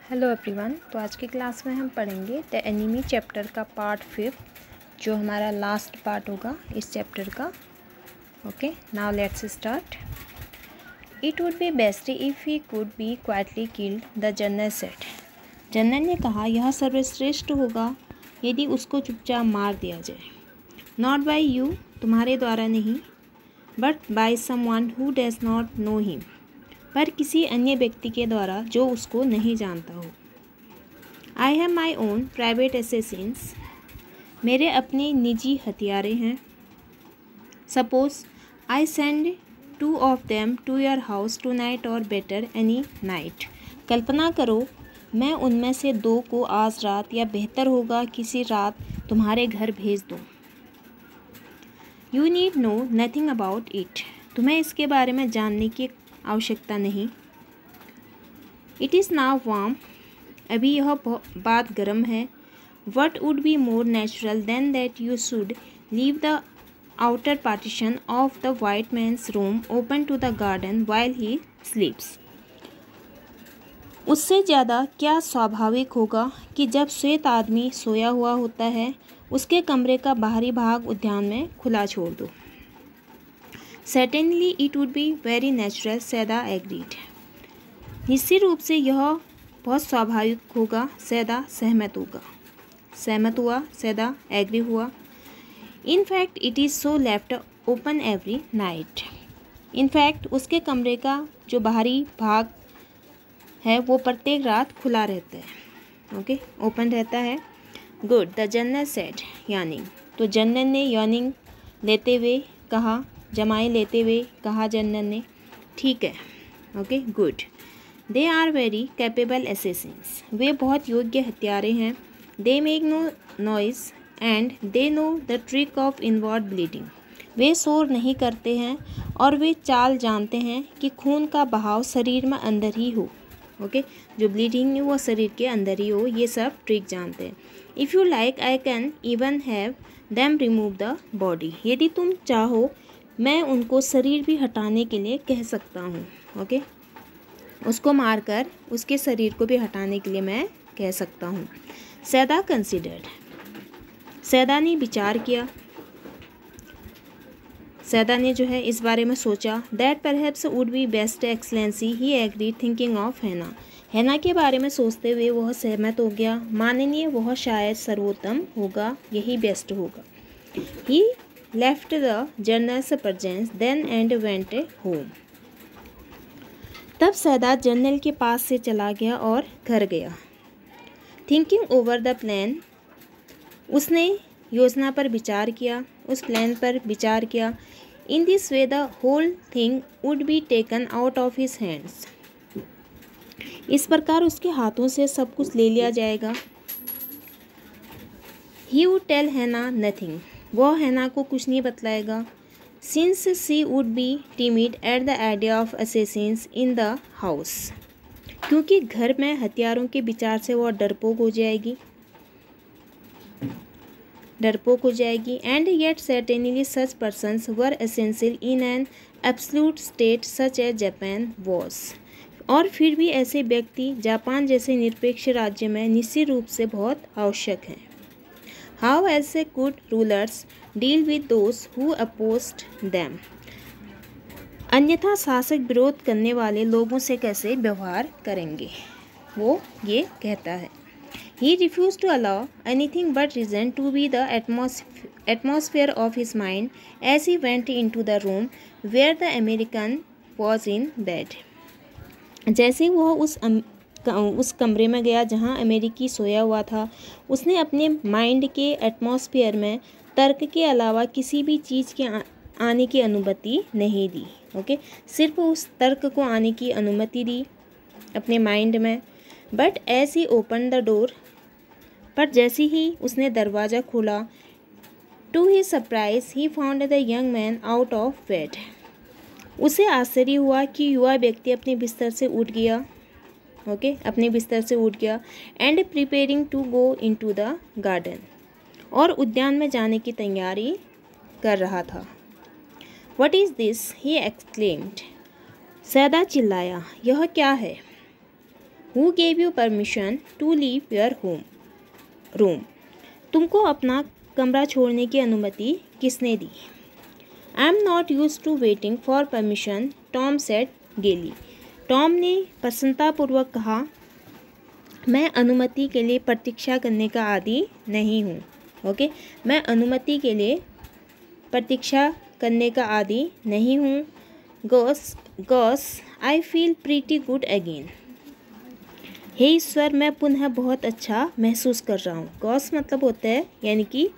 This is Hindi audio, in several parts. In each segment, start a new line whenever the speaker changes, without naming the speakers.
Hello everyone. तो आज की क्लास में हम पढ़ेंगे द एनिमी चैप्टर का पार्ट 5, जो हमारा लास्ट पार्ट होगा इस चैप्टर का। Okay, now let's start. It would be best if he could be quietly killed, the general said. General ने कहा यह सर्वश्रेष्ठ होगा यदि उसको चुपचाप मार दिया जाए। नॉट बाय यू, तुम्हारे द्वारा नहीं, but by someone who does not know him, पर किसी अन्य व्यक्ति के द्वारा जो उसको नहीं जानता हो। I have my own private assassins, मेरे अपने निजी हथियारे हैं। Suppose I send 2 of them to your house tonight और बेटर एनी नाइट। कल्पना करो मैं उनमें से 2 को आज रात या बेहतर होगा किसी रात तुम्हारे घर भेज दूँ। You need know nothing about it, तुम्हें इसके बारे में जानने की आवश्यकता नहीं। इट इज़ नाउ वार्म, अभी यह बात गर्म है। What would be more natural than that you should leave the outer partition of the white man's room open to the garden while he sleeps. उससे ज़्यादा क्या स्वाभाविक होगा कि जब श्वेत आदमी सोया हुआ होता है उसके कमरे का बाहरी भाग उद्यान में खुला छोड़ दो। Certainly it would be very natural, Saida agreed. निश्चित रूप से यह बहुत स्वाभाविक होगा, सैदा सहमत हुआ, सैदा एग्री हुआ। In fact it is so left open every night, in fact उसके कमरे का जो बाहरी भाग है वो प्रत्येक रात खुला रहता है। ओके, ओपन रहता है। गुड, द जनरल सेड, यानी तो जनरल ने यार्निंग लेते हुए कहा, जमाए लेते हुए कहा जनरल ने, ठीक है। Okay, good. They are very capable assassins, वे बहुत योग्य हत्यारे हैं। They make no noise and they know the trick of inward bleeding, वे शोर नहीं करते हैं और वे चाल जानते हैं कि खून का बहाव शरीर में अंदर ही हो। ओके, जो ब्लीडिंग है वो शरीर के अंदर ही हो, ये सब ट्रिक जानते हैं। If you like I can even have them remove the body, यदि तुम चाहो मैं उनको शरीर भी हटाने के लिए कह सकता हूँ। ओके, उसको मारकर उसके शरीर को भी हटाने के लिए मैं कह सकता हूँ। सैदा कंसिडर्ड, सैदा ने विचार किया, सैदा ने जो है इस बारे में सोचा। That perhaps would be best excellency, he agree thinking of Hana, Hana के बारे में सोचते हुए वह सहमत हो गया। माननीय, वह शायद सर्वोत्तम होगा, यही बेस्ट होगा। ही left the journal's presence then and went home. तब सैदा जनरल के पास से चला गया और घर गया। Thinking over the plan, उसने योजना पर विचार किया, उस प्लान पर विचार किया। In this way the whole thing would be taken out of his hands. इस प्रकार उसके हाथों से सब कुछ ले लिया जाएगा। He would tell Hannah nothing, वह हैना को कुछ नहीं बतलाएगा। Since she would be timid at the idea of assassins in the house, क्योंकि घर में हथियारों के विचार से वह डरपोक हो जाएगी। And yet certainly such persons were essential in an absolute state such as Japan was, और फिर भी ऐसे व्यक्ति जापान जैसे निरपेक्ष राज्य में निश्चित रूप से बहुत आवश्यक हैं। How as a good rulers deal with those who opposed them, अन्यथा शासक विरोध करने वाले लोगों से कैसे व्यवहार करेंगे, वो ये कहता है। He refused to allow anything but reason to be the atmosphere of his mind as he went into the room where the American was in bed. जैसे वह उस कमरे में गया जहां अमेरिकी सोया हुआ था, उसने अपने माइंड के एटमॉस्फेयर में तर्क के अलावा किसी भी चीज़ के आने की अनुमति नहीं दी। ओके, सिर्फ उस तर्क को आने की अनुमति दी अपने माइंड में। But as he open the door, पर जैसे ही उसने दरवाज़ा खोला, to he surprise he found the young man out of bed, उसे आश्चर्य हुआ कि युवा व्यक्ति अपने बिस्तर से उठ गया। ओके, अपने बिस्तर से उठ गया। And preparing to go into the garden, और उद्यान में जाने की तैयारी कर रहा था। What is this, he exclaimed, Sadao चिल्लाया, यह क्या है। Who gave you permission to leave your room? तुमको अपना कमरा छोड़ने की अनुमति किसने दी? I am not use to waiting for permission, Tom said gaily. Tom ने प्रसन्नतापूर्वक कहा, मैं अनुमति के लिए प्रतीक्षा करने का आदी नहीं हूँ। ओके, मैं अनुमति के लिए प्रतीक्षा करने का आदी नहीं हूँ। Guess I feel pretty good again. हे ईश्वर, मैं पुनः बहुत अच्छा महसूस कर रहा हूँ। गॉस मतलब होता है यानी कि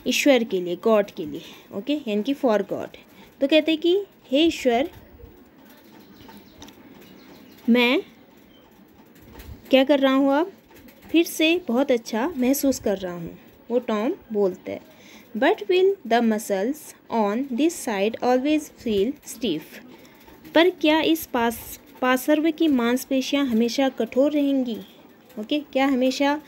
ईश्वर के लिए, गॉड के लिए। ओके, यानी कि फॉर गॉड। तो कहते हैं कि हे ईश्वर, मैं क्या कर रहा हूँ, अब फिर से बहुत अच्छा महसूस कर रहा हूँ। वो टॉम बोलता है। But will the muscles on this side always feel stiff? पर क्या इस पार्श्व की मांसपेशियाँ हमेशा कठोर रहेंगी? ओके, क्या हमेशा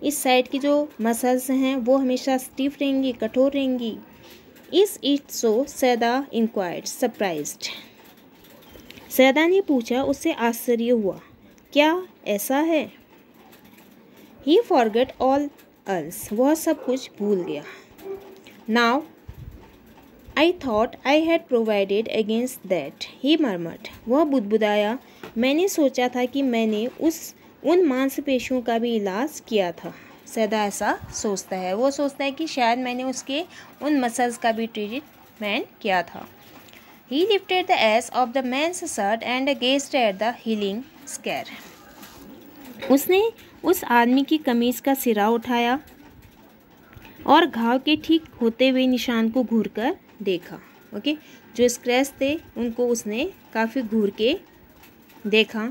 इस साइड की जो मसल्स हैं वो हमेशा स्टीफ रहेंगी, कठोर रहेंगी? Is it so? Sadao inquired surprised. Sadao ने पूछा, उससे आश्चर्य हुआ। क्या ऐसा है? ही फॉरगेट ऑल एल्स, वह सब कुछ भूल गया। Now I thought I had provided against that, he murmured, वह बुदबुदाया, मैंने सोचा था कि मैंने उन मांसपेशियों का भी इलाज किया था। सैदा ऐसा सोचता है, वो सोचता है कि शायद मैंने उसके उन मसल्स का भी ट्रीटमेंट किया था। He lifted the edge of the man's shirt and gazed at the healing scar. उसने उस आदमी की कमीज का सिरा उठाया और घाव के ठीक होते हुए निशान को घूरकर देखा। ओके, जो स्क्रैच थे उनको उसने काफ़ी घूर के देखा।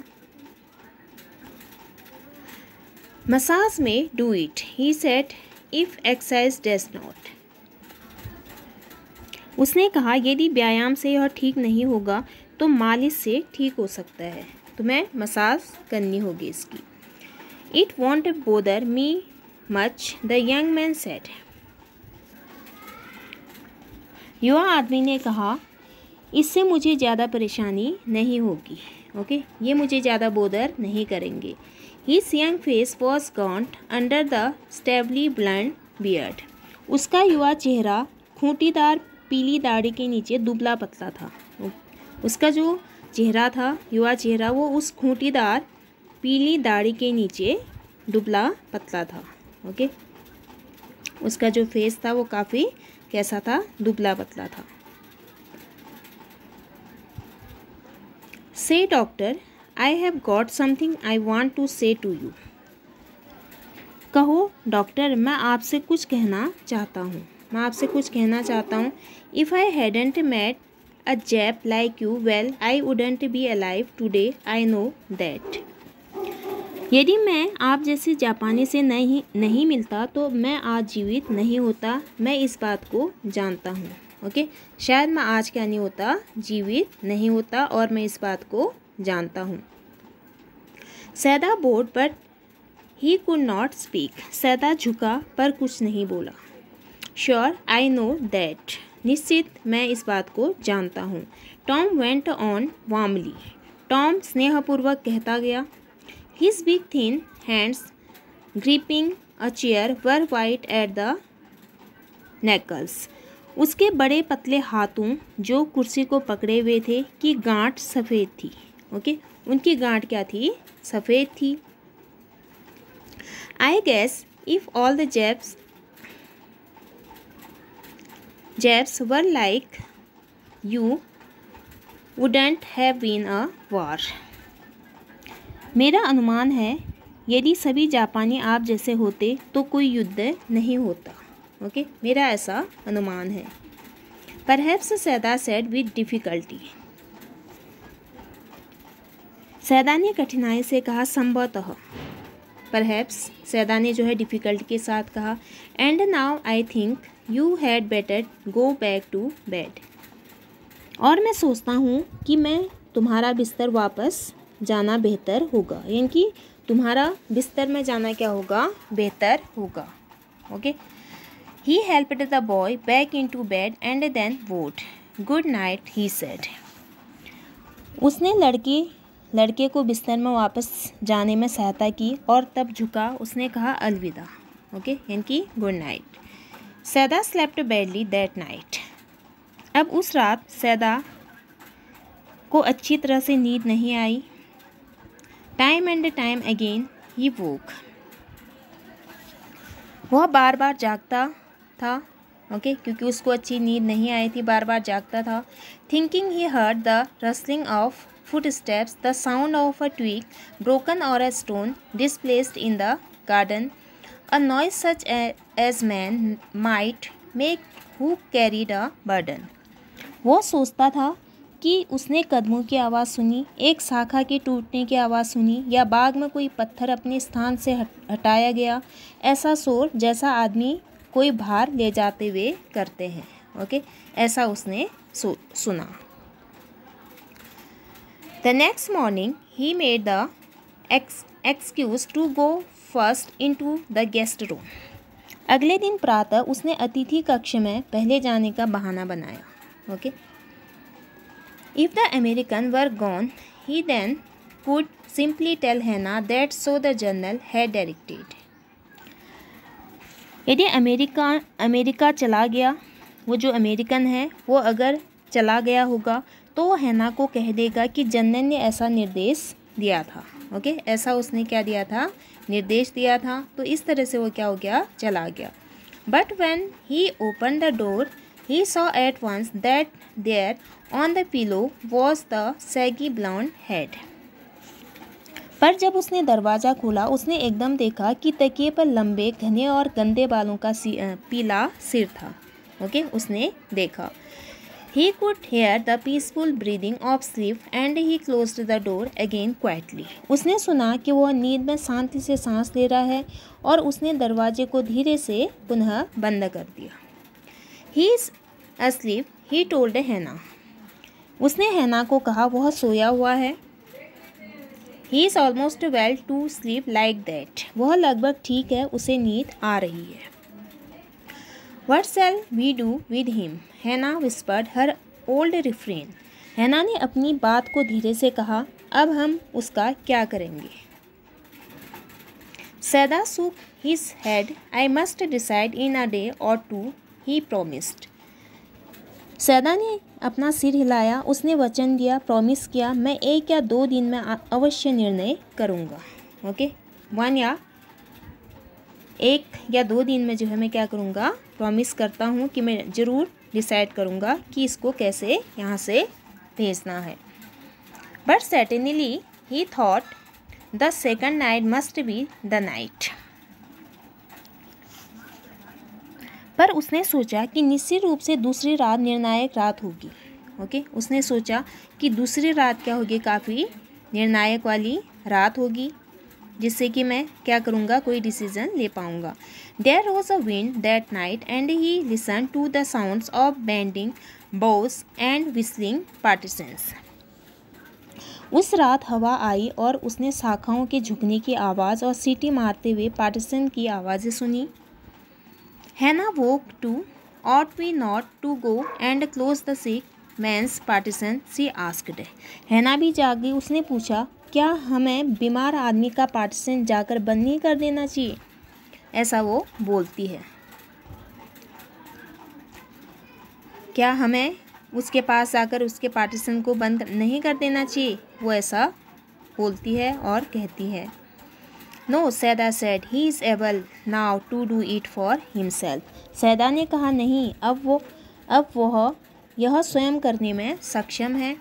मसाज में do it, he said, if exercise does not. उसने कहा, यदि व्यायाम से यह ठीक नहीं होगा तो मालिश से ठीक हो सकता है। तुम्हें मसाज करनी होगी इसकी। It won't bother me much, the young man said. युवा आदमी ने कहा, इससे मुझे ज़्यादा परेशानी नहीं होगी। ओके, ये मुझे ज़्यादा बोदर नहीं करेंगे। His young face was gaunt under the stubbly blond beard. उसका युवा चेहरा खूंटीदार पीली दाढ़ी के नीचे दुबला पतला था। उसका जो चेहरा था, युवा चेहरा, वो उस खूंटीदार पीली दाढ़ी के नीचे दुबला पतला था। ओके, उसका जो फेस था वो काफ़ी कैसा था, दुबला पतला था। Say doctor, I have got something I want to say to you. कहो डॉक्टर, मैं आपसे कुछ कहना चाहता हूँ, मैं आपसे कुछ कहना चाहता हूँ। If I hadn't met a Jap like you, well I wouldn't be alive today, I know that. यदि मैं आप जैसे जापानी से नहीं मिलता तो मैं आज जीवित नहीं होता, मैं इस बात को जानता हूँ। ओके, शायद मैं आज क्या नहीं होता, जीवित नहीं होता, और मैं इस बात को जानता हूँ। Sadao bowed but he could not speak. Sadao झुका पर कुछ नहीं बोला। श्योर आई नो दैट, निश्चित मैं इस बात को जानता हूँ। Tom went on warmly, Tom स्नेहपूर्वक कहता गया। His big thin hands gripping a chair were white at the knuckles. उसके बड़े पतले हाथों जो कुर्सी को पकड़े हुए थे की गांठ सफ़ेद थी। ओके, उनकी गांठ क्या थी, सफ़ेद थी। I guess if all the Japs were like you, wouldn't have been a war. मेरा अनुमान है, यदि सभी जापानी आप जैसे होते तो कोई युद्ध नहीं होता। ओके, मेरा ऐसा अनुमान है। Perhaps Saida said with difficulty. सैदा ने कठिनाई से कहा, संभवतः। Perhaps सैदा ने जो है डिफ़िकल्टी के साथ कहा। And now I think you had better go back to bed. और मैं सोचता हूँ कि मैं तुम्हारा बिस्तर वापस जाना बेहतर होगा, यानी कि तुम्हारा बिस्तर में जाना क्या होगा, बेहतर होगा। Okay, he helped the boy back into bed and then vowed good night, he said. उसने लड़के लड़के को बिस्तर में वापस जाने में सहायता की और तब झुका उसने कहा अलविदा, ओके, यानी कि good night. Saida slept badly that night. अब उस रात सैदा को अच्छी तरह से नींद नहीं आई। Time and time again he woke. वह बार बार जागता था, ओके, क्योंकि उसको अच्छी नींद नहीं आई थी, बार बार जागता था। Thinking he heard the rustling of footsteps, the sound of a twig broken or a stone displaced in the garden, a noise such as man might make who carried a burden. वो सोचता था कि उसने कदमों की आवाज़ सुनी, एक शाखा के टूटने की आवाज़ सुनी, या बाग में कोई पत्थर अपने स्थान से हटाया गया, ऐसा शोर जैसा आदमी कोई भार ले जाते हुए करते हैं, ओके, ऐसा उसने सुना। The next morning, he made the excuse to go first into the guest room. अगले दिन प्रातः उसने अतिथि कक्ष में पहले जाने का बहाना बनाया, okay. If the American were gone, he then could simply tell Hannah that so the journal had directed. यदि अमेरिका चला गया, वो जो अमेरिकन है वो अगर चला गया होगा तो हैना को कह देगा कि जनरल ने ऐसा निर्देश दिया था, ओके, ऐसा उसने क्या दिया था, निर्देश दिया था। तो इस तरह से वो क्या हो गया, चला गया। But when he open the door he saw at once that there on the pillow was the shaggy blond head. पर जब उसने दरवाज़ा खोला उसने एकदम देखा कि तकिए पर लंबे घने और गंदे बालों का पीला सिर था, ओके, उसने देखा। He could hear the peaceful breathing of sleep and he closed the door again quietly. उसने सुना कि वह नींद में शांति से सांस ले रहा है और उसने दरवाजे को धीरे से पुनः बंद कर दिया। He is asleep, he told Hannah. उसने हैना को कहा वह सोया हुआ है। He is almost well to sleep like that. वह लगभग ठीक है, उसे नींद आ रही है। What shall we do with him? Hannah whispered her old refrain. हैना ने अपनी बात को धीरे से कहा, अब हम उसका क्या करेंगे? सैदा shook his head. I must decide in a day or two, he promised. सैदा ने अपना सिर हिलाया, उसने वचन दिया, प्रॉमिस किया, मैं 1 या 2 दिन में अवश्य निर्णय करूँगा, ओके, 1 या 2 दिन में जो है मैं क्या करूँगा, प्रॉमिस करता हूँ कि मैं ज़रूर डिसाइड करूँगा कि इसको कैसे यहाँ से भेजना है। But certainly he thought the second night must be the night. पर उसने सोचा कि निश्चित रूप से दूसरी रात निर्णायक रात होगी, ओके, उसने सोचा कि दूसरी रात क्या होगी, काफ़ी निर्णायक वाली रात होगी, जिससे कि मैं क्या करूँगा, कोई डिसीजन ले पाऊँगा। There was a wind that night and he listen to the sounds of bending boughs and whistling partisans. उस रात हवा आई और उसने शाखाओं के झुकने की आवाज़ और सीटी मारते हुए पार्टिसन की आवाज़ें सुनी। हैना वोक to ought we not to go and close the sick man's partition, she asked. हैना भी जाग गई, उसने पूछा क्या हमें बीमार आदमी का पार्टीशन जाकर बंद नहीं कर देना चाहिए, ऐसा वो बोलती है। क्या हमें उसके पास जाकर उसके पार्टीशन को बंद नहीं कर देना चाहिए, वो ऐसा बोलती है और कहती है। No, Sadao said, he is able now to do it for himself. Sadao ने कहा नहीं, अब वह यह स्वयं करने में सक्षम है,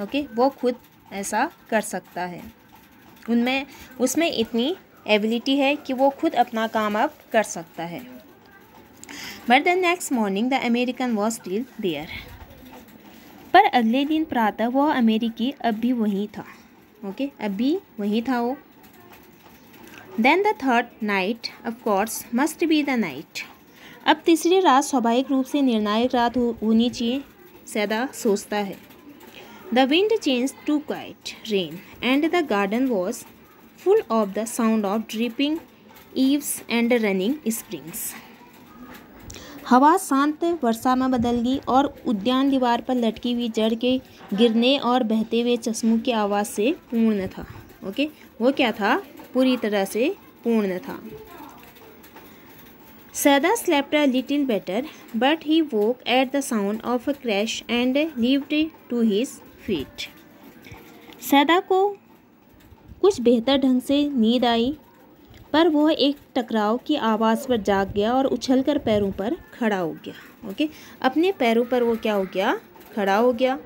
ओके, वो खुद ऐसा कर सकता है, उसमें इतनी एबिलिटी है कि वो खुद अपना काम अब कर सकता है। But the next morning the American was still there. पर अगले दिन प्रातः वह अमेरिकी अब भी वहीं था, ओके, अब भी वहीं था वो। Then the third night of course must be the night. अब तीसरी रात स्वाभाविक रूप से निर्णायक रात होनी चाहिए, सैदा सोचता है। The wind changed to quiet rain and the garden was full of the sound of dripping eaves and running springs. हवा शांत वर्षा में बदल गई और उद्यान दीवार पर लटकी हुई जड़ के गिरने और बहते हुए चश्मों की आवाज़ से पूर्ण था। ओके, वो क्या था? पूरी तरह से पूर्ण था। सैदा slept a little better, but he woke at the sound of a crash and leaped to his feet. सैदा को कुछ बेहतर ढंग से नींद आई, पर वह एक टकराव की आवाज़ पर जाग गया और उछलकर पैरों पर खड़ा हो गया। ओके, अपने पैरों पर वो क्या हो गया? खड़ा हो गया,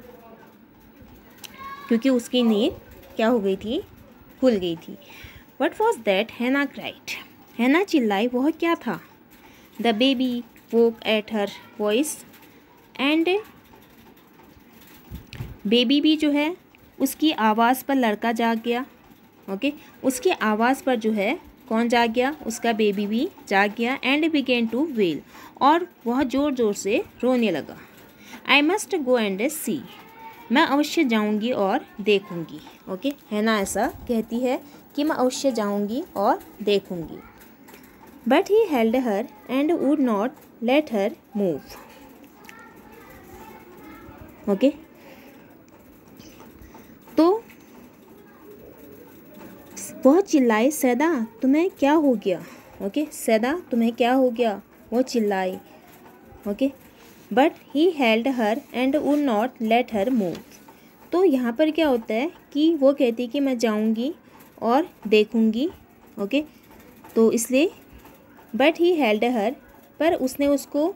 क्योंकि उसकी नींद क्या हो गई थी? खुल गई थी। What was that? Hannah cried. हैना चिल्लाई। वह क्या था? The baby woke at her voice and baby भी जो है उसकी आवाज़ पर लड़का जाग गया। ओके, उसकी आवाज़ पर जो है कौन जाग गया? उसका बेबी भी जाग गया। एंड बिगेन टू वेल, और वह ज़ोर ज़ोर से रोने लगा। आई मस्ट गो एंड सी, मैं अवश्य जाऊंगी और देखूंगी। ओके, हैना ऐसा कहती है कि मैं अवश्य जाऊंगी और देखूंगी। But he held her and would not let her move. Okay, तो वह चिल्लाई, सैदा तुम्हें क्या हो गया? ओके, सैदा तुम्हें क्या हो गया? वो चिल्लाई। Okay, but he held her and would not let her move. तो यहाँ पर क्या होता है कि वो कहती कि मैं जाऊँगी और देखूँगी। ओके, तो इसलिए बट ही हेल्ड हर, पर उसने उसको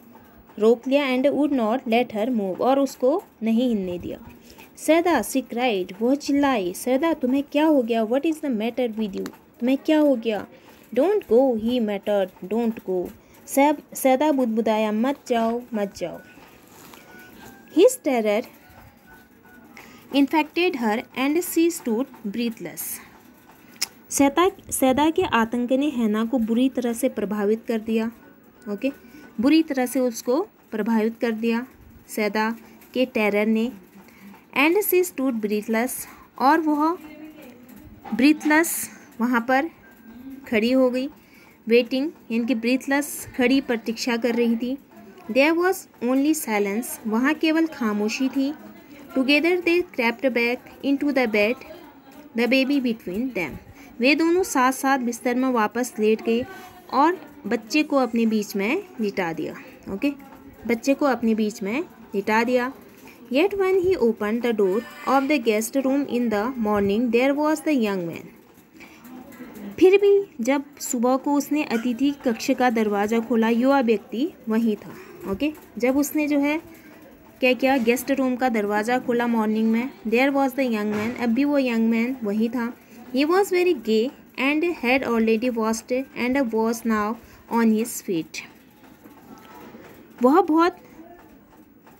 रोक लिया। And would not let her move, और उसको नहीं हिलने दिया। सैदा सी क्राइड, वह चिल्लाई, सैदा तुम्हें क्या हो गया? What is the matter with you, तुम्हें क्या हो गया? Don't go, he muttered, don't go. Sadao बुदबुदाया, मत जाओ, मत जाओ। His terror infected her and she stood breathless. Sadao के आतंक ने हैना को बुरी तरह से प्रभावित कर दिया। ओके, बुरी तरह से उसको प्रभावित कर दिया सैदा के टेरर ने। एंड शी स्टूड ब्रीथलेस, और वह ब्रीथलेस वहाँ पर खड़ी हो गई। वेटिंग, यानी कि ब्रीथलेस खड़ी प्रतीक्षा कर रही थी। देयर वॉज ओनली साइलेंस, वहाँ केवल खामोशी थी। Together they crept back into the bed, the baby between them. वे दोनों साथ साथ बिस्तर में वापस लेट गए और बच्चे को अपने बीच में लिटा दिया। ओके, बच्चे को अपने बीच में लिटा दिया। Yet when he opened the door of the guest room in the morning, there was the young man. फिर भी जब सुबह को उसने अतिथि कक्ष का दरवाज़ा खोला, युवा व्यक्ति वहीं था। ओके, जब उसने जो है क्या किया? गेस्ट रूम का दरवाज़ा खोला मॉर्निंग में। There was the young man, अब भी वो यंग मैन वहीं था। He was very gay and had already washed and was now on his feet. वह बहुत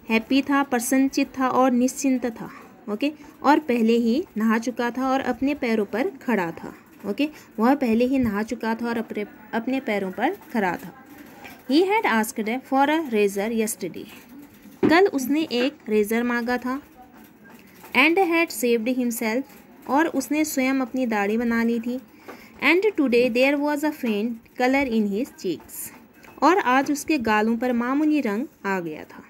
हैप्पी था, प्रसन्नचित था और निश्चिंत था। ओके, और पहले ही नहा चुका था और अपने पैरों पर खड़ा था। ओके, वह पहले ही नहा चुका था और अपने पैरों पर खड़ा था। He had asked for a razor yesterday, कल उसने एक रेजर मांगा था। एंड हैड सेव्ड हिमसेल्फ, और उसने स्वयं अपनी दाढ़ी बना ली थी। And today there was a faint colour in his cheeks, और आज उसके गालों पर मामूली रंग आ गया था।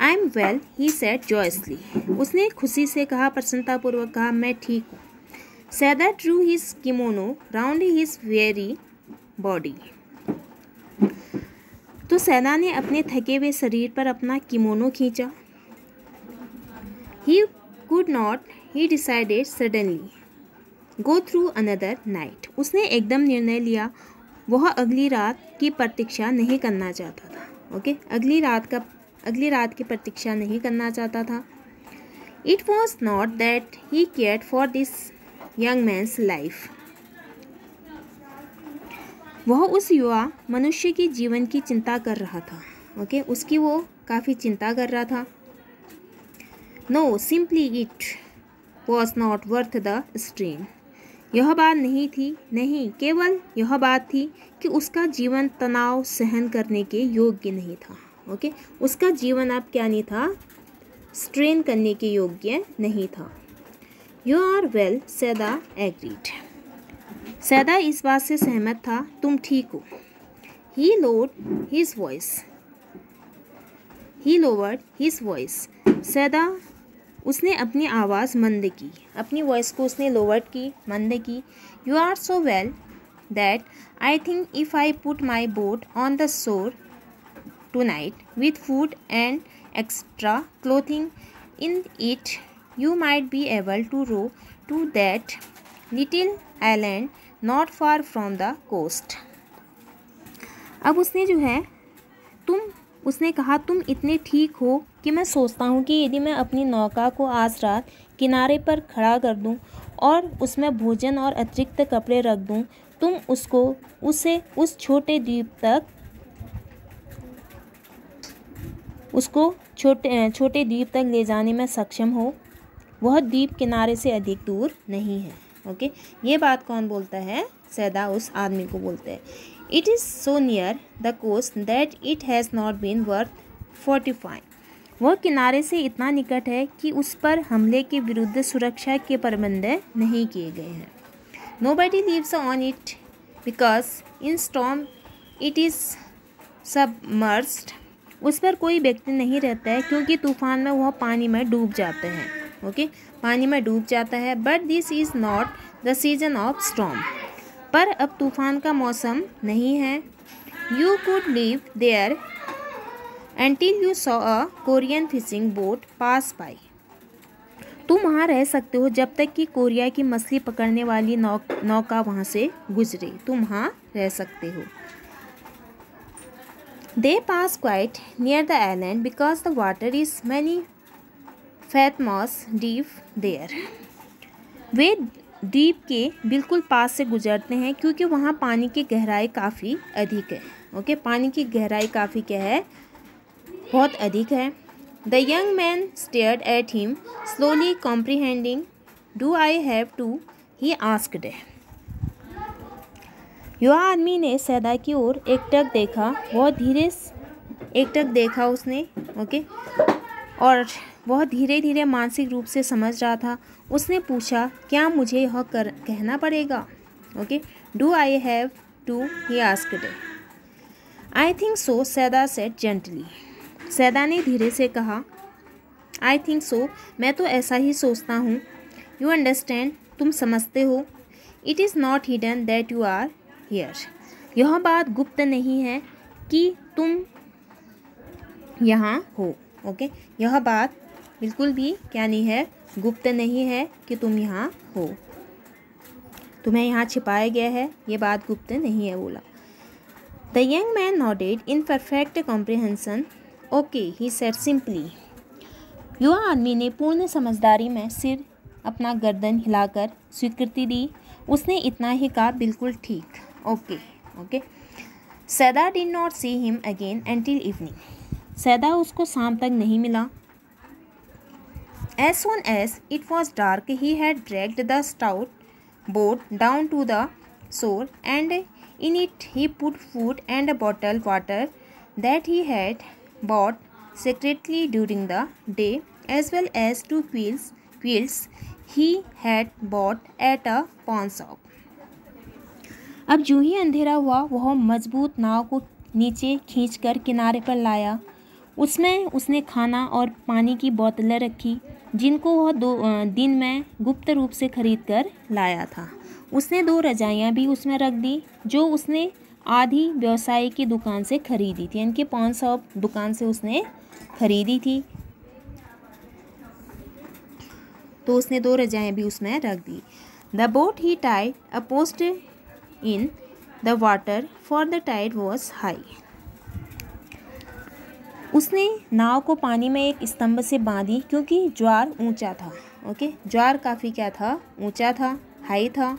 I am well, he said joyously, उसने खुशी से कहा, प्रसन्नतापूर्वक कहा, मैं ठीक हूँ। Sadao drew his kimono round his very body, तो सैदा ने अपने थके हुए शरीर पर अपना किमोनो खींचा। ही could not, he decided suddenly go through another night, उसने एकदम निर्णय लिया, वह अगली रात की प्रतीक्षा नहीं करना चाहता था। ओके, अगली रात की प्रतीक्षा नहीं करना चाहता था। It was not that he cared for this young man's life, वह उस युवा मनुष्य की जीवन की चिंता कर रहा था। ओके, उसकी वो काफ़ी चिंता कर रहा था। No, simply it was not worth the strain, यह बात नहीं थी, नहीं केवल यह बात थी कि उसका जीवन तनाव सहन करने के योग्य नहीं था। ओके, उसका जीवन अब क्या नहीं था? स्ट्रेन करने के योग्य नहीं था। You are well, Sadao agreed, Sadao इस बात से सहमत था, तुम ठीक हो। He lowered his voice. सैदा उसने अपनी आवाज़ मंद की, अपनी वॉइस को उसने लोवर्ड की, मंद की. You are so well that I think if I put my boat on the shore tonight with food and extra clothing in it, you might be able to row to that little island not far from the coast. अब उसने कहा तुम इतने ठीक हो कि मैं सोचता हूँ कि यदि मैं अपनी नौका को आज रात किनारे पर खड़ा कर दूँ और उसमें भोजन और अतिरिक्त कपड़े रख दूँ, तुम उसे उस छोटे द्वीप तक छोटे द्वीप तक ले जाने में सक्षम हो. वह द्वीप किनारे से अधिक दूर नहीं है. ओके, ये बात कौन बोलता है? सैदा उस आदमी को बोलते हैं. It is so near the coast that it has not been worth fortifying. वह किनारे से इतना निकट है कि उस पर हमले के विरुद्ध सुरक्षा के प्रबंध नहीं किए गए हैं. Nobody lives on it because in storm it is submerged. उस पर कोई व्यक्ति नहीं रहता है क्योंकि तूफान में वह पानी में डूब जाते हैं. ओके, पानी में डूब जाता है. But this is not the season of storm. पर अब तूफान का मौसम नहीं है. You could live there until you saw a Korean fishing boat pass by. तुम वहाँ रह सकते हो जब तक कि कोरिया की मछली पकड़ने वाली नौका वहाँ से गुजरे. तुम वहाँ रह सकते हो. They pass quite near the island because the water is many fathoms deep there. वे द्वीप के बिल्कुल पास से गुजरते हैं क्योंकि वहाँ पानी की गहराई काफ़ी अधिक है. ओके, पानी की गहराई काफ़ी क्या है? बहुत अधिक है. The young man stared at him, slowly comprehending. Do I have to? He asked. युवा आदमी ने सैदा की ओर एकटक देखा. बहुत धीरे एकटक देखा उसने. ओके, और वह धीरे धीरे मानसिक रूप से समझ रहा था. उसने पूछा, क्या मुझे यह कहना पड़ेगा? Okay, do I have to? He asked. I think so, Sadao said gently. Sadao ने धीरे से कहा, आई थिंक सो, मैं तो ऐसा ही सोचता हूँ. यू अंडरस्टैंड, तुम समझते हो. It is not hidden that you are here. यह बात गुप्त नहीं है कि तुम यहाँ हो. ओके, यह बात बिल्कुल भी क्या नहीं है? गुप्त नहीं है कि तुम यहाँ हो. तुम्हें यहाँ छिपाया गया है, ये बात गुप्त नहीं है, बोला. The young man nodded in perfect comprehension. Okay, he said simply. युवा आदमी ने पूर्ण समझदारी में सिर अपना गर्दन हिलाकर स्वीकृति दी. उसने इतना ही कहा, बिल्कुल ठीक. Okay. Sadao did not see him again until evening. Sadao उसको शाम तक नहीं मिला. As soon as it was dark he had dragged the stout boat down to the shore and in it he put food and a bottle water that he had bought secretly during the day as well as two quilts he had bought at a pawn shop. अब जो ही अंधेरा हुआ वह मजबूत नाव को नीचे खींचकर किनारे पर लाया. उसमें उसने खाना और पानी की बोतलें रखी जिनको वह 2 दिन में गुप्त रूप से खरीद कर लाया था. उसने 2 रजाइयाँ भी उसमें रख दी जो उसने आधी व्यवसायी की दुकान से खरीदी थी. इनके पान शॉप दुकान से उसने खरीदी थी, तो उसने 2 रजाएँ भी उसमें रख दी. The boat he tied a post in the water for the tide was high. उसने नाव को पानी में एक स्तंभ से बांधी क्योंकि ज्वार ऊंचा था. ओके, ज्वार काफ़ी क्या था? ऊंचा था, हाई था.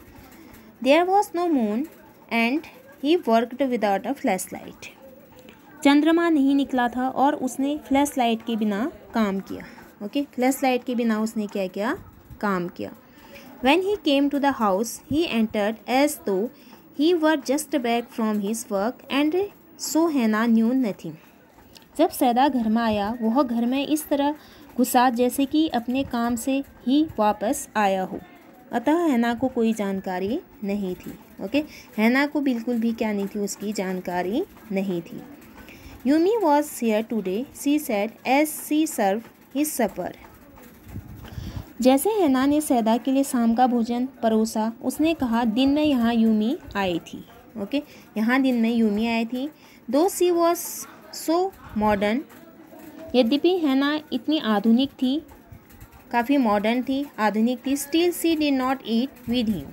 There was no moon and he worked without a flashlight. चंद्रमा नहीं निकला था और उसने फ्लैश लाइट के बिना काम किया. ओके, फ्लैश लाइट के बिना उसने क्या किया? काम किया. When he came to the house, he entered as though he were just back from his work and so Hannah knew nothing. जब सैदा घर में आया वह घर में इस तरह घुसा जैसे कि अपने काम से ही वापस आया हो. अतः हैना को कोई जानकारी नहीं थी। ओके, हैना को बिल्कुल भी क्या नहीं थी, उसकी जानकारी नहीं थी। Yumi was here today, she said as she served his supper. जैसे हैना ने सैदा के लिए शाम का भोजन परोसा, उसने कहा, दिन में यहाँ यूमी आई थी। ओके, यहाँ दिन में यूमी आई थी। दो सी वॉज सो मॉडर्न, यद्यपि हैना इतनी आधुनिक थी, काफ़ी मॉडर्न थी, आधुनिक थी। Still she did not eat with him,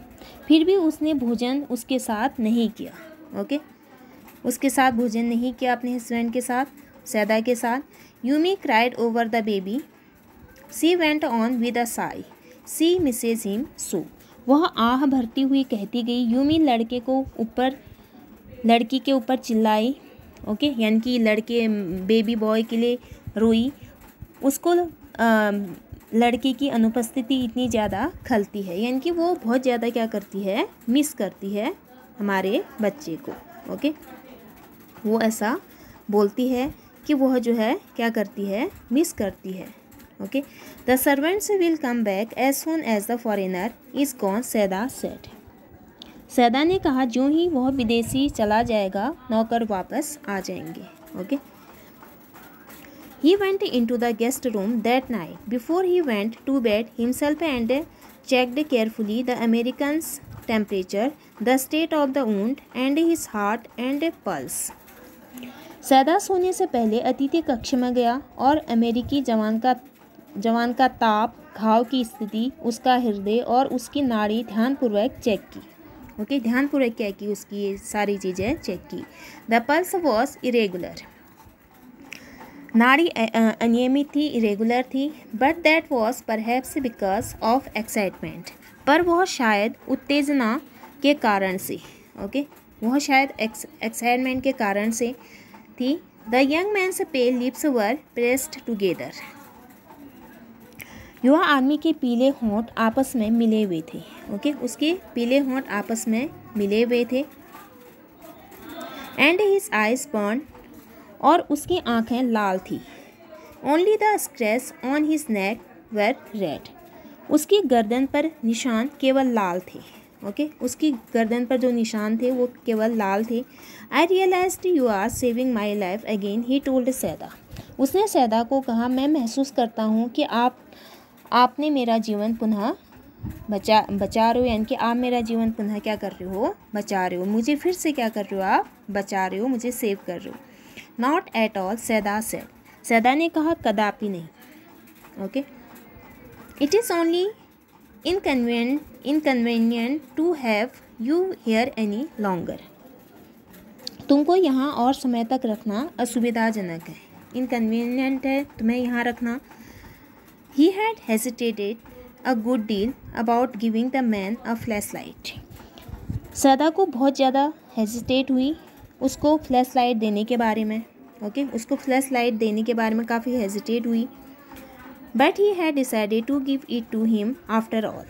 फिर भी उसने भोजन उसके साथ नहीं किया। ओके, उसके साथ भोजन नहीं किया, अपने हस्बैंड के साथ, सैदा के साथ। Yumi cried over the baby, she went on with a sigh, she misses him so. वह आह भरती हुई कहती गई। यूमी लड़की के ऊपर चिल्लाई। ओके, यानी कि लड़के बेबी बॉय के लिए रोई। उसको लड़की की अनुपस्थिति इतनी ज़्यादा खलती है, यानी कि वो बहुत ज़्यादा क्या करती है, मिस करती है हमारे बच्चे को। ओके, वो ऐसा बोलती है कि वह जो है क्या करती है, मिस करती है। Okay, the servants will come back as soon as the foreigner is gone, Sadao said. सैदा ने कहा, जो ही वह विदेशी चला जाएगा, नौकर वापस आ जाएंगे। Okay, he went into the guest room that night before he went to bed himself and checked carefully the American's temperature, the state of the wound, and his heart and pulse. सैदा सोने से पहले अतिथि कक्ष में गया और अमेरिकी जवान का ताप, घाव की स्थिति, उसका हृदय और उसकी नाड़ी ध्यानपूर्वक चेक की। ओके, ध्यानपूर्वक क्या की, उसकी ये सारी चीज़ें चेक की। द पल्स वॉज इरेगुलर, नाड़ी अनियमित थी, इरेगुलर थी। But that was perhaps because of excitement, पर वह शायद उत्तेजना के कारण से, ओके, वह शायद एक्साइटमेंट के कारण से थी। The young man's pale lips were pressed together, युवा आदमी के पीले होंठ आपस में मिले हुए थे। ओके, उसके पीले होंठ आपस में मिले हुए थे। एंड हिज आइज बर्न, और उसकी आंखें लाल थी। Only the scratch on his neck were red, उसकी गर्दन पर निशान केवल लाल थे। ओके, उसकी गर्दन पर जो निशान थे वो केवल लाल थे। I realized you are saving my life again, he told Sadao. उसने सैदा को कहा, मैं महसूस करता हूँ कि आपने मेरा जीवन पुनः बचा रहे हो, यानी कि आप मेरा जीवन पुनः क्या कर रहे हो, बचा रहे हो, मुझे फिर से क्या कर रहे हो, आप बचा रहे हो, मुझे सेव कर रहे हो। Not at all, Sadao said, सैदा ने कहा, कदापि नहीं। Okay, it is only inconvenient to have you here any longer, तुमको यहाँ और समय तक रखना असुविधाजनक है, इनकन्वीनियंट है तुम्हें यहाँ रखना। He had hesitated a good deal about giving the man a flashlight. सैदा को बहुत ज़्यादा हेजिटेट हुई उसको फ्लैश लाइट देने के बारे में। ओके, उसको फ्लैश लाइट देने के बारे में काफ़ी हेजिटेट हुई। But he had decided to give it to him after all,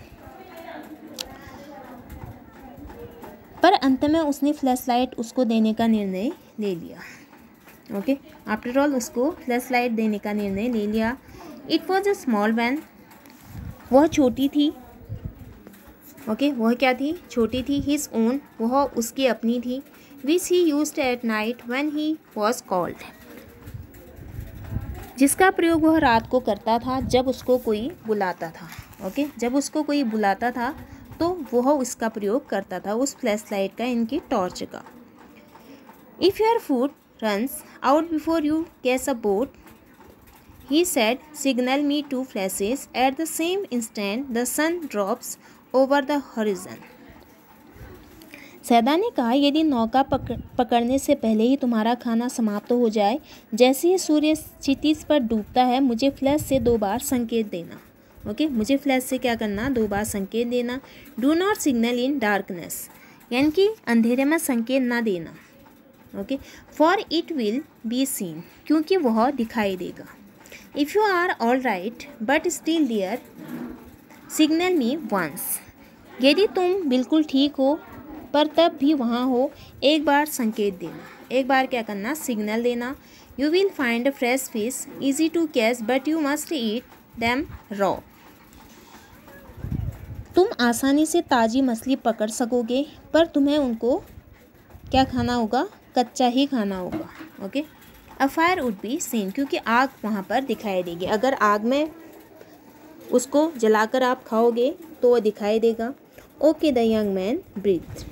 पर अंत में उसने फ्लैश लाइट उसको देने का निर्णय ले लिया। ओके, आफ्टर ऑल उसको फ्लैश लाइट देने का निर्णय ले लिया। It was a small one, वह छोटी थी। ओके, वह क्या थी, छोटी थी। हिज ओन, वह उसकी अपनी थी। Which he used at night when he was cold, जिसका प्रयोग वह रात को करता था जब उसको कोई बुलाता था। ओके, जब उसको कोई बुलाता था तो वह उसका प्रयोग करता था, उस फ्लैश लाइट का, इनकी टॉर्च का। If your foot runs out before you catch a boat, he said, signal me 2 flashes. At the same instant, the sun drops over the horizon. सैदा ने कहा, यदि नौका पकड़ने से पहले ही तुम्हारा खाना समाप्त हो जाए, जैसे ही सूर्य क्षितिज पर डूबता है, मुझे फ्लैश से 2 बार संकेत देना। ओके, मुझे फ्लैश से क्या करना, 2 बार संकेत देना। Do not signal in darkness, यानी कि अंधेरे में संकेत ना देना। Okay, for it will be seen, क्योंकि वह दिखाई देगा। If you are all right but still there, signal me once. यदि तुम बिल्कुल ठीक हो पर तब भी वहाँ हो, एक बार संकेत देना, एक बार क्या करना, सिग्नल देना। You will find fresh fish easy to catch but you must eat them raw. तुम आसानी से ताज़ी मछली पकड़ सकोगे, पर तुम्हें उनको क्या खाना होगा, कच्चा ही खाना होगा। Okay, a fire would be seen, क्योंकि आग वहाँ पर दिखाई देगी। अगर आग में उसको जलाकर आप खाओगे तो वो दिखाई देगा। Okay, the young man breathe.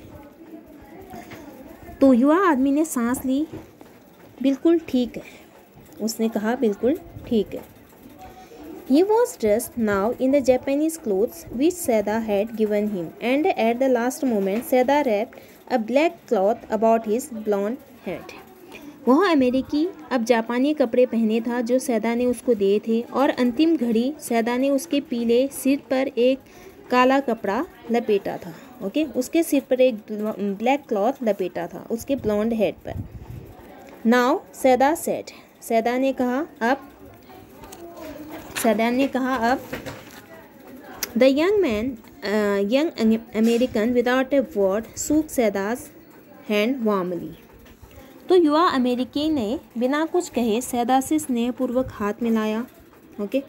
तो युवा आदमी ने सांस ली। बिल्कुल ठीक है, उसने कहा, बिल्कुल ठीक है। He was dressed now in the Japanese clothes which Seda had given him, and at the last moment Seda wrapped a black cloth about his blonde head. वह अमेरिकी अब जापानी कपड़े पहने था जो सैदा ने उसको दिए थे, और अंतिम घड़ी सैदा ने उसके पीले सिर पर एक काला कपड़ा लपेटा था। ओके, उसके सिर पर एक ब्लैक क्लॉथ लपेटा था उसके ब्लॉन्ड हेड पर। नाउ सैदा सेड, सैदा ने कहा अब the young American without a word shook Sadao's hand warmly. तो युवा अमेरिकी ने बिना कुछ कहे सैदा से स्नेहपूर्वक हाथ मिलाया। Okay,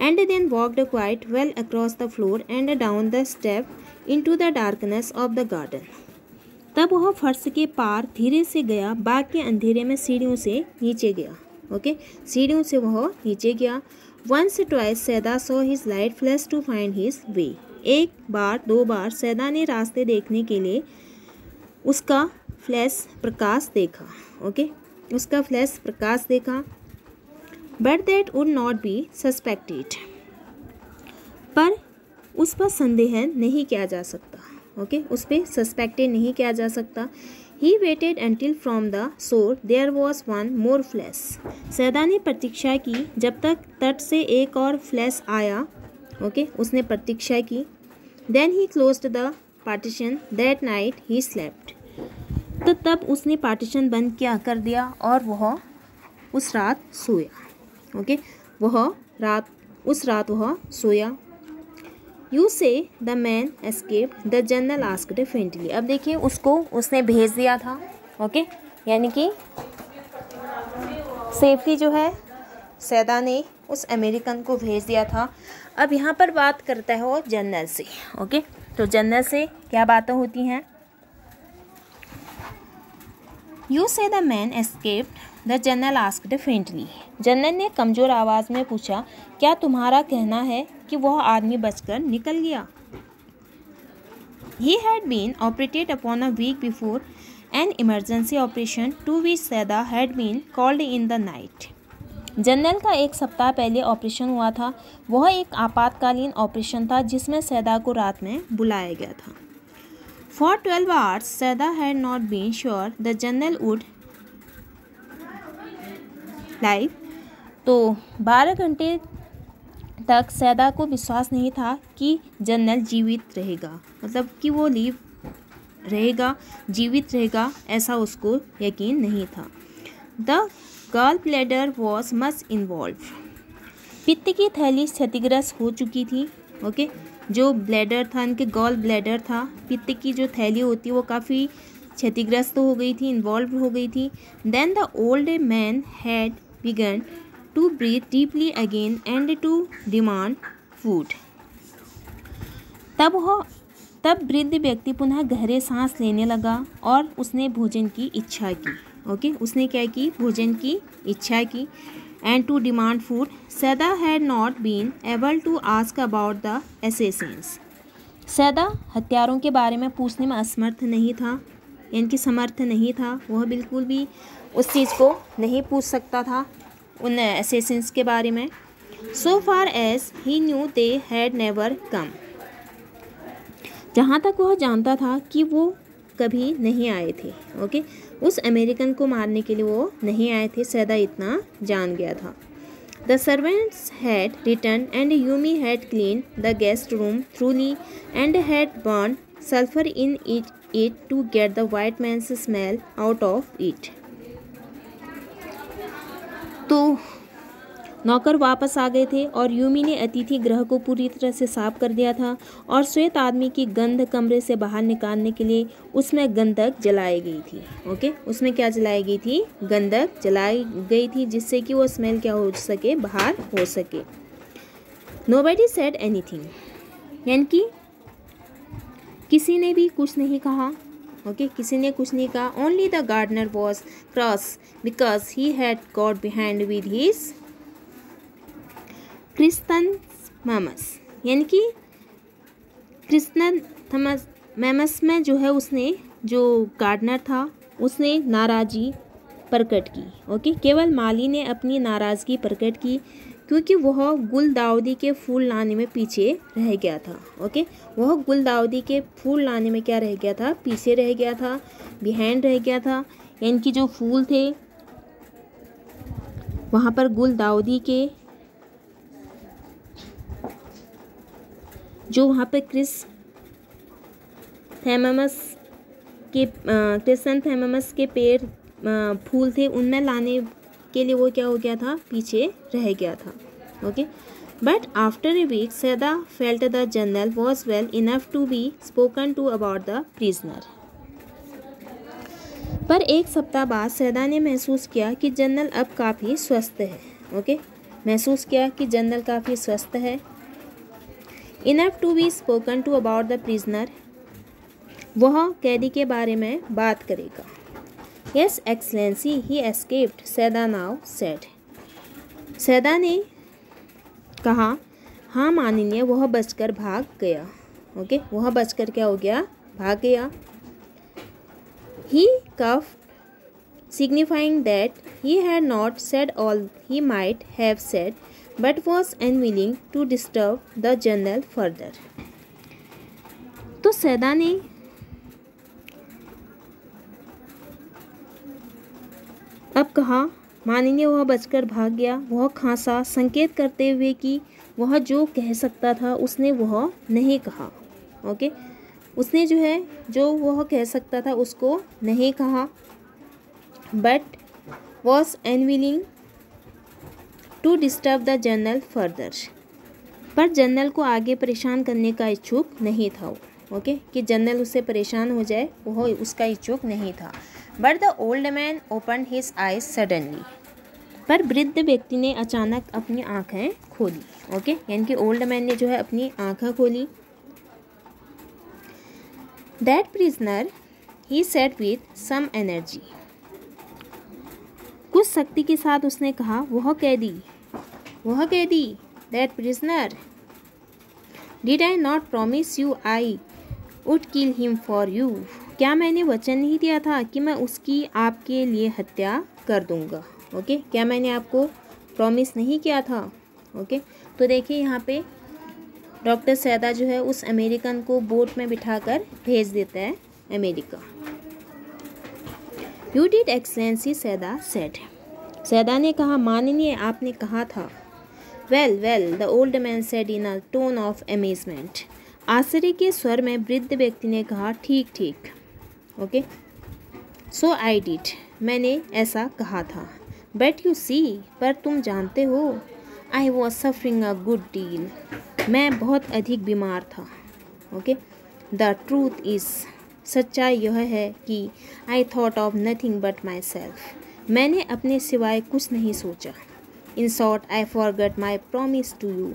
and then walked quite well across the floor and down the step into the darkness of the garden. तब वह फर्श के पार धीरे से गया, बाग के अंधेरे में सीढ़ियों से नीचे गया। ओके, सीढ़ियों से वह नीचे गया। Once twice Saida saw his light flash to find his way. एक बार दो बार सैदा ने रास्ते देखने के लिए उसका फ्लैश प्रकाश देखा। ओके, उसका फ्लैश प्रकाश देखा। But that would not be suspected, पर उस पर संदेह नहीं किया जा सकता। ओके, उस पर सस्पेक्टेड नहीं किया जा सकता। He waited until from the shore there was one more flash. सैदा ने प्रतीक्षा की जब तक तट से एक और फ्लैश आया। ओके, उसने प्रतीक्षा की। Then he closed the partition. That night he slept. तो तब उसने पार्टीशन बंद कर दिया और वह उस रात सोया। ओके, उस रात वह सोया। You say the man escaped, the general asked faintly. अब देखिए, उसने भेज दिया था। ओके, यानी कि सेफली जो है सैदा ने उस अमेरिकन को भेज दिया था। अब यहाँ पर बात करता है वो जनरल से। ओके, तो जनरल से क्या बातें होती हैं? You say the man escaped, the general asked faintly. General ने कमज़ोर आवाज़ में पूछा, क्या तुम्हारा कहना है कि वह आदमी बचकर निकल गया? He had been operated upon a week before an emergency operation to which Seda had been called in the night. General का एक सप्ताह पहले ऑपरेशन हुआ था। वह एक आपातकालीन ऑपरेशन था जिसमें सैदा को रात में बुलाया गया था। For 12 hours, Seda had not been sure the general would live. तो 12 घंटे तक सैदा को विश्वास नहीं था कि जनरल जीवित रहेगा, मतलब कि वो जीवित रहेगा, ऐसा उसको यकीन नहीं था। The gallbladder was much involved. पित्त की थैली क्षतिग्रस्त हो चुकी थी। ओके, जो ब्लैडर था, इनके गॉल ब्लैडर था, पित्त की जो थैली होती है वो काफ़ी क्षतिग्रस्त हो गई थी, इन्वॉल्व हो गई थी। Then the old man had begun to breathe deeply again and to demand food. तब वृद्ध व्यक्ति पुनः गहरे सांस लेने लगा और उसने भोजन की इच्छा की। ओके, उसने क्या की? भोजन की इच्छा की। and to demand food. Seda had not been able to ask about the assassins. सैदा हत्यारों के बारे में पूछने में असमर्थ नहीं था, इनकी समर्थ नहीं था। वह बिल्कुल भी उस चीज़ को नहीं पूछ सकता था उन assassins के बारे में। So far as he knew they had never come. जहाँ तक वह जानता था कि वो कभी नहीं आए थे। ओके, उस अमेरिकन को मारने के लिए वो नहीं आए थे, सैदा इतना जान गया था। The servants had returned and Yumi had cleaned the guest room thoroughly and had burned sulfur in it to get the white man's smell out of it. तो नौकर वापस आ गए थे और यूमी ने अतिथि गृह को पूरी तरह से साफ कर दिया था और श्वेत आदमी की गंध कमरे से बाहर निकालने के लिए उसमें गंधक जलाई गई थी। ओके, उसमें क्या जलाई गई थी? गंधक जलाई गई थी, जिससे कि वो स्मेल क्या हो सके, बाहर हो सके। नोबडी सेड एनीथिंग, यानी कि किसी ने भी कुछ नहीं कहा। ओके, किसी ने कुछ नहीं कहा। Only the gardener was cross because he had got behind with his chrysanthemums, यानी कि क्रिस्थनथमस में जो है उसने, जो गार्डनर था उसने नाराज़गी प्रकट की। ओके, केवल माली ने अपनी नाराज़गी प्रकट की क्योंकि वह गुलदाउदी के फूल लाने में पीछे रह गया था। ओके, वह गुलदाउदी के फूल लाने में क्या रह गया था, पीछे रह गया था, बिहाइंड रह गया था। यानी कि जो फूल थे वहाँ पर गुलदाउदी के, जो वहाँ पर क्रिसैंथेममस के पेड़ फूल थे, उनमें लाने के लिए वो क्या हो गया था, पीछे रह गया था। Okay, but after a week Saida felt the general was well enough to be spoken to about the prisoner. पर एक सप्ताह बाद सैदा ने महसूस किया कि जनरल अब काफ़ी स्वस्थ है। ओके, महसूस किया कि जनरल काफ़ी स्वस्थ है। Enough to be spoken to about the prisoner, वह कैदी के बारे में बात करेगा। Yes excellency he escaped, Saida now said. सैदा ने कहा, हाँ माननीय, वह बचकर भाग गया। ओके, वह बचकर क्या हो गया, भाग गया। He cough signifying that he had not said all he might have said but was unwilling to disturb the general further. तो सैदा ने अब कहा, माननीय, वह बचकर भाग गया। वह खांसा, संकेत करते हुए कि वह जो कह सकता था उसने वह नहीं कहा। ओके, उसने जो है, जो वह कह सकता था उसको नहीं कहा। But was unwilling to disturb the general further, पर जनरल को आगे परेशान करने का इच्छुक नहीं था। ओके, कि जनरल उससे परेशान हो जाए, वह उसका इच्छुक नहीं था। But the old man open his eyes suddenly, पर वृद्ध व्यक्ति ने अचानक अपनी आंखें खोली। ओके, यानी कि ओल्ड मैन ने जो है अपनी आंखें खोली। That prisoner, he said with some energy, कुछ शक्ति के साथ उसने कहा, वह कैदी, that prisoner, did I not promise you I would kill him for you, क्या मैंने वचन नहीं दिया था कि मैं उसकी आपके लिए हत्या कर दूंगा। ओके, क्या मैंने आपको प्रॉमिस नहीं किया था। ओके, तो देखिए यहाँ पे डॉक्टर सैदा जो है उस अमेरिकन को बोट में बिठाकर भेज देता है America. You did excellency, Sadao said, सैदा ने कहा, माननीय, आपने कहा था। Well, the old man said in a tone of amazement, आश्चर्य के स्वर में वृद्ध व्यक्ति ने कहा, ठीक। ओके, सो आई डिड, मैंने ऐसा कहा था। बट यू सी, पर तुम जानते हो, I was suffering a good deal, मैं बहुत अधिक बीमार था। ओके, द ट्रूथ इज़, सच्चाई यह है कि I thought of nothing but myself, मैंने अपने सिवाय कुछ नहीं सोचा। In short I forgot my promise to you,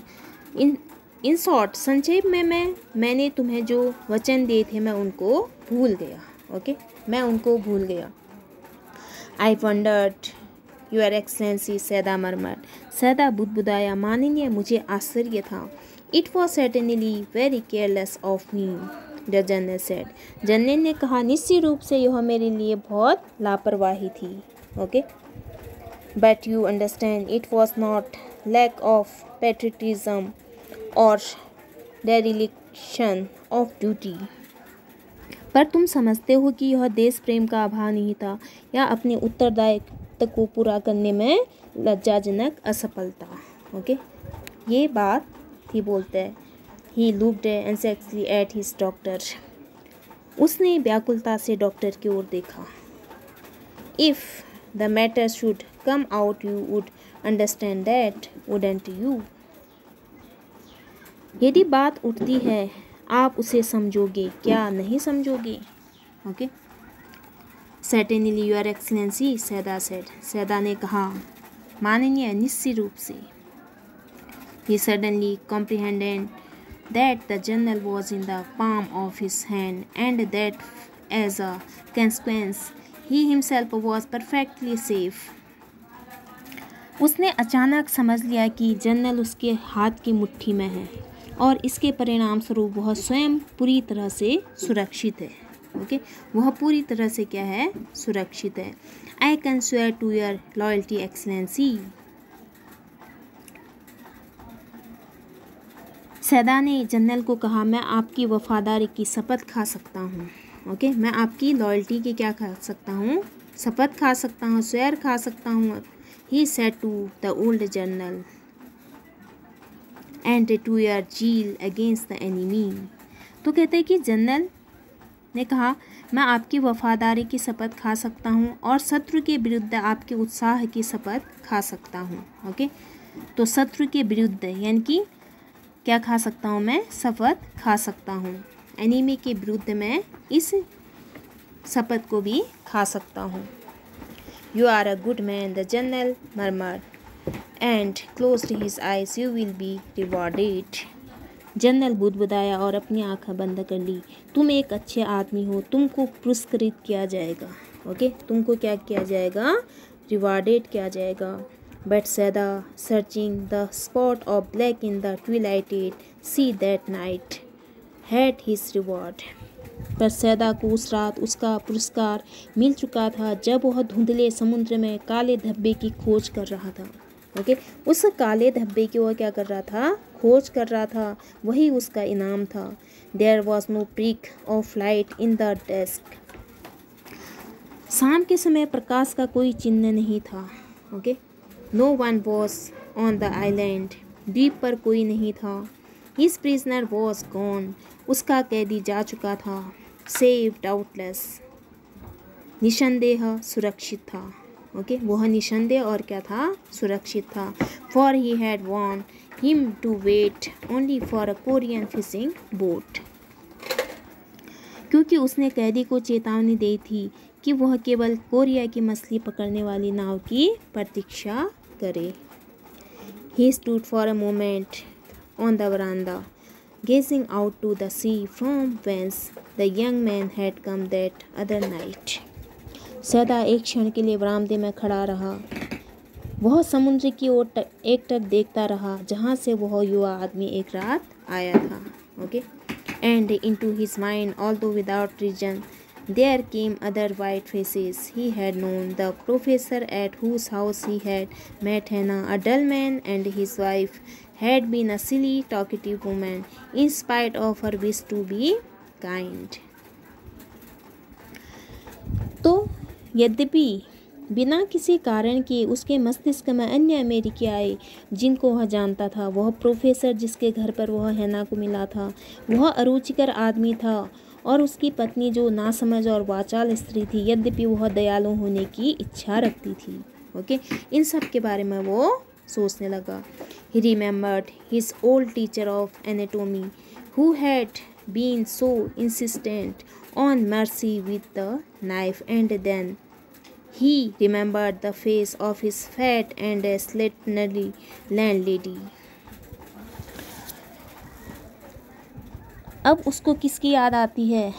in short, संक्षेप में मैंने तुम्हें जो वचन दिए थे मैं उनको भूल गया। ओके, मैं उनको भूल गया। आई वंडर्ड योर एक्सलेंसी, सैदा मरमर, सैदा बुदबुदाया, माननीय, मुझे आश्चर्य था। It was certainly very careless of me, the general said, general ने कहा, निश्चित रूप से यह मेरे लिए बहुत लापरवाही थी। Okay, but you understand, it was not lack of patriotism और डेरिलिक्शन ऑफ ड्यूटी, पर तुम समझते हो कि यह देश प्रेम का अभाव नहीं था या अपने उत्तरदायित्व को पूरा करने में लज्जाजनक असफलता। ओके, ये बात ही बोलते हैं। He looked anxiously at his doctor, उसने व्याकुलता से डॉक्टर की ओर देखा। If the matter should come out you would understand that, wouldn't you, यदि बात उठती है आप उसे समझोगे, क्या नहीं समझोगे। Okay, certainly your excellency, Sadao said, सैदा ने कहा, माननीय, निश्चित रूप से। He suddenly comprehended that the journal was in the palm of his hand and that as a consequence he himself was perfectly safe. उसने अचानक समझ लिया कि जर्नल उसके हाथ की मुट्ठी में है और इसके परिणाम स्वरूप वह स्वयं पूरी तरह से सुरक्षित है. ओके, वह पूरी तरह से क्या है, सुरक्षित है. I can swear to your loyalty excellency. Saida ने जनरल को कहा, मैं आपकी वफादारी की शपथ खा सकता हूँ. ओके, मैं आपकी लॉयल्टी की क्या खा सकता हूँ, शपथ खा सकता हूँ, स्वेयर खा सकता हूँ. He said to the old general and to your zeal against the enemy. तो कहते हैं कि जनरल ने कहा, मैं आपकी वफादारी की शपथ खा सकता हूँ और शत्रु के विरुद्ध आपके उत्साह की शपथ खा सकता हूँ. ओके, तो शत्रु के विरुद्ध यानी कि क्या खा सकता हूँ, मैं शपथ खा सकता हूँ. एनिमी के विरुद्ध मैं इस शपथ को भी खा सकता हूँ. You are a good man, the general murmured and closed his eyes. You will be rewarded. जनरल बुदबुदाया और अपनी आंखें बंद कर ली. तुम एक अच्छे आदमी हो, तुमको पुरस्कृत किया जाएगा. ओके, तुमको क्या किया जाएगा, रिवॉर्डेड किया जाएगा. But Sada, searching the spot of black in the twilighted sea that night, had his reward. पर सैदा को उस रात उसका पुरस्कार मिल चुका था जब वह धुंधले समुद्र में काले धब्बे की खोज कर रहा था. ओके, उस काले धब्बे की वह क्या कर रहा था, खोज कर रहा था. वही उसका इनाम था. There was no prick of light in the dusk. शाम के समय प्रकाश का कोई चिन्ह नहीं था. Okay, No one was on the island. द्वीप पर कोई नहीं था. His prisoner was gone. उसका कैदी जा चुका था. Safe doubtless. निसंदेह सुरक्षित था. ओके, वह निसंदेह और क्या था, सुरक्षित था. For he had warned him to wait only for a Korean fishing boat. क्योंकि उसने कैदी को चेतावनी दी थी कि वह केवल कोरिया की मछली पकड़ने वाली नाव की प्रतीक्षा करे. He stood for a moment on the veranda, gazing out to the sea from whence the young man had come that other night. सदा एक क्षण के लिए बरामदे में खड़ा रहा. वह समुद्र की ओर एकटक देखता रहा जहाँ से वह युवा आदमी एक रात आया था. Okay, and into his mind, although without reason, there came other white faces he had known. The professor at whose house he had met Hannah, a dull man, and his wife had been a silly, talkative woman, in spite of her wish to be kind. तो यद्यपि बिना किसी कारण के उसके मस्तिष्क में अन्य अमेरिकी आए जिनको वह जानता था. वह प्रोफेसर जिसके घर पर वह हैना को मिला था, वह अरुचिकर आदमी था और उसकी पत्नी जो नासमझ और वाचाल स्त्री थी, यद्यपि वह दयालु होने की इच्छा रखती थी. ओके, इन सब के बारे में वो सोचने लगा. He remembered his old teacher of anatomy who had been so insistent on mercy with the knife, and then he remembered the face of his fat and slatternly landlady. अब उसको किसकी याद आती है,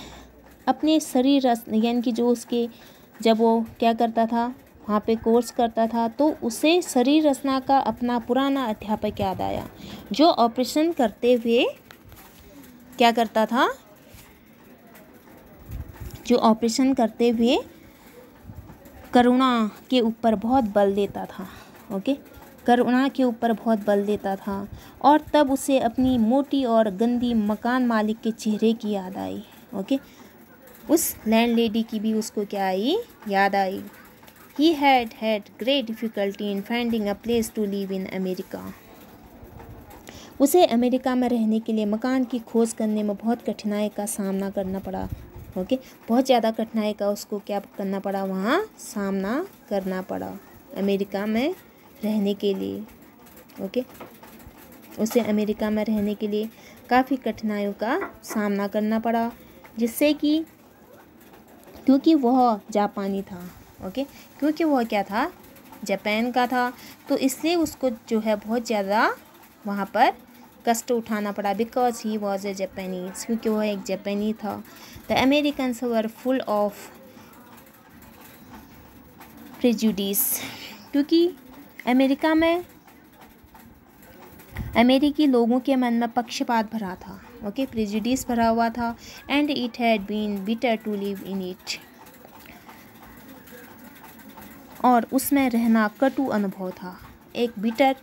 अपने शरीर यानी कि जो उसके जब वो क्या करता था, वहाँ पे कोर्स करता था, तो उसे शरीर रचना का अपना पुराना अध्यापक याद आया जो ऑपरेशन करते हुए क्या करता था, जो ऑपरेशन करते हुए करुणा के ऊपर बहुत बल देता था. ओके, करुणा के ऊपर बहुत बल देता था. और तब उसे अपनी मोटी और गंदी मकान मालिक के चेहरे की याद आई. ओके, उस लैंडलेडी की भी उसको क्या आई, याद आई. He had had great difficulty in finding a place to live in America. उसे अमेरिका में रहने के लिए मकान की खोज करने में बहुत कठिनाई का सामना करना पड़ा. ओके, बहुत ज़्यादा कठिनाई का उसको क्या करना पड़ा, वहाँ सामना करना पड़ा अमेरिका में रहने के लिए. ओके, उसे अमेरिका में रहने के लिए काफ़ी कठिनाइयों का सामना करना पड़ा, जिससे कि क्योंकि वह जापानी था. ओके, क्योंकि वह क्या था, जापान का था, तो इसलिए उसको जो है बहुत ज़्यादा वहाँ पर कष्ट उठाना पड़ा because he was a Japanese, क्योंकि वह एक जापानी था। The Americans were full of prejudice, क्योंकि अमेरिका में अमेरिकी लोगों के मन में पक्षपात भरा था, ओके, प्रेजुडिस भरा हुआ था। And it had been bitter to live in it, और उसमें रहना कटु अनुभव था, एक बिटर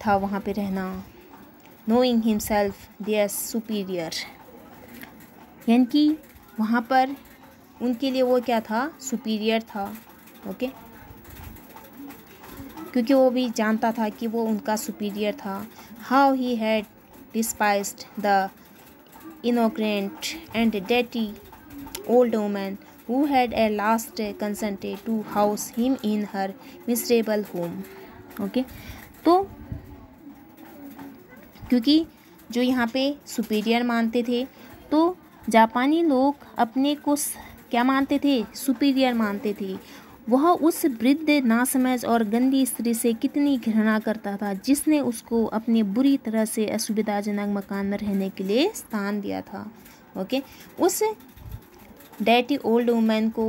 था वहाँ पे रहना। नोइंग हिमसेल्फ देयर सुपीरियर, यानी कि वहाँ पर उनके लिए वो क्या था, सुपीरियर था, ओके, क्योंकि वो भी जानता था कि वो उनका सुपीरियर था। How he had despised the ignorant and डेटी old woman who had at last consented to house him in her miserable home, okay. तो क्योंकि जो यहाँ पे सुपीरियर मानते थे, तो जापानी लोग अपने को क्या मानते थे, सुपीरियर मानते थे। वह उस वृद्ध नासमझ और गंदी स्त्री से कितनी घृणा करता था जिसने उसको अपने बुरी तरह से असुविधाजनक मकान में रहने के लिए स्थान दिया था, ओके। उस डैटी ओल्ड वुमन को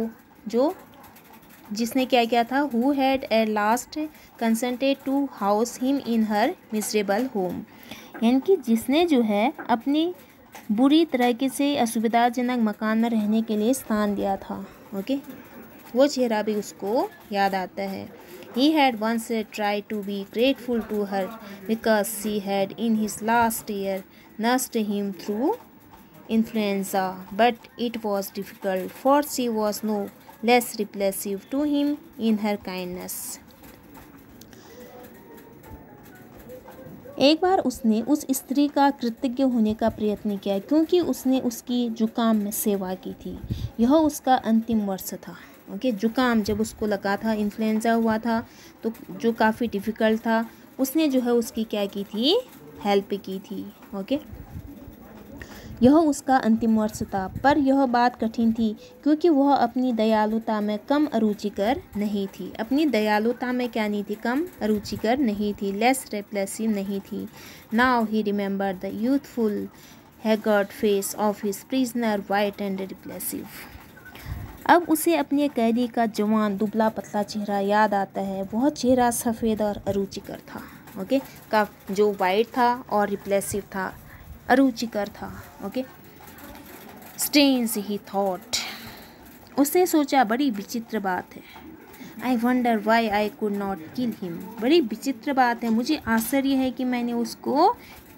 जिसने क्या किया था, who had at last consented to house him in her miserable home, यानी कि जिसने जो है अपनी बुरी तरीके से असुविधाजनक मकान में रहने के लिए स्थान दिया था, ओके। वो चेहरा भी उसको याद आता है। He had once tried to be grateful to her because she had in his last year nursed him through influenza, but it was difficult, for she was no less repulsive to him in her kindness. एक बार उसने उस स्त्री का कृतज्ञ होने का प्रयत्न किया क्योंकि उसने उसकी जुकाम में सेवा की थी। यह उसका अंतिम वर्ष था, ओके। जुकाम जब उसको लगा था, इन्फ्लुएंजा हुआ था, तो जो काफ़ी डिफ़िकल्ट था, उसने जो है उसकी क्या की थी, हेल्प की थी, ओके। यह उसका अंतिम वर्ष था, पर यह बात कठिन थी क्योंकि वह अपनी दयालुता में कम अरुचिकर नहीं थी। अपनी दयालुता में क्या नहीं थी, कम अरुचिकर नहीं थी, लेस रेप्रेसिव नहीं थी। Now he remember the youthful haggard face of his prisoner white and repressive. अब उसे अपने कैदी का जवान दुबला पतला चेहरा याद आता है। वह चेहरा सफ़ेद और अरुचिकर था, ओके, का जो वाइट था और रिप्रेसिव था, अरुचिकर था, ओके। स्ट्रेंज ही थॉट, उसने सोचा बड़ी विचित्र बात है। I wonder why I could not kill him, बड़ी विचित्र बात है, मुझे आश्चर्य है कि मैंने उसको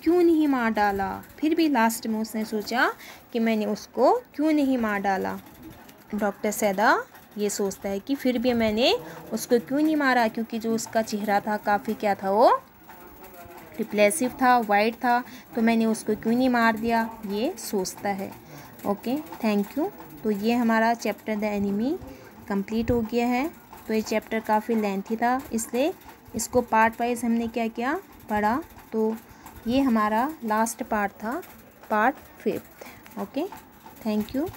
क्यों नहीं मार डाला। फिर भी लास्ट में उसने सोचा कि मैंने उसको क्यों नहीं मार डाला। डॉक्टर सैदा ये सोचता है कि फिर भी मैंने उसको क्यों नहीं मारा, क्योंकि जो उसका चेहरा था काफ़ी क्या था, वो रिप्रेसिव था, वाइट था, तो मैंने उसको क्यों नहीं मार दिया, ये सोचता है, ओके। Thank you. तो ये हमारा चैप्टर द एनिमी कंप्लीट हो गया है। तो ये चैप्टर काफ़ी लेंथी था, इसलिए इसको पार्ट वाइज हमने क्या किया, पढ़ा। तो ये हमारा लास्ट पार्ट था, पार्ट 5, ओके। Thank you.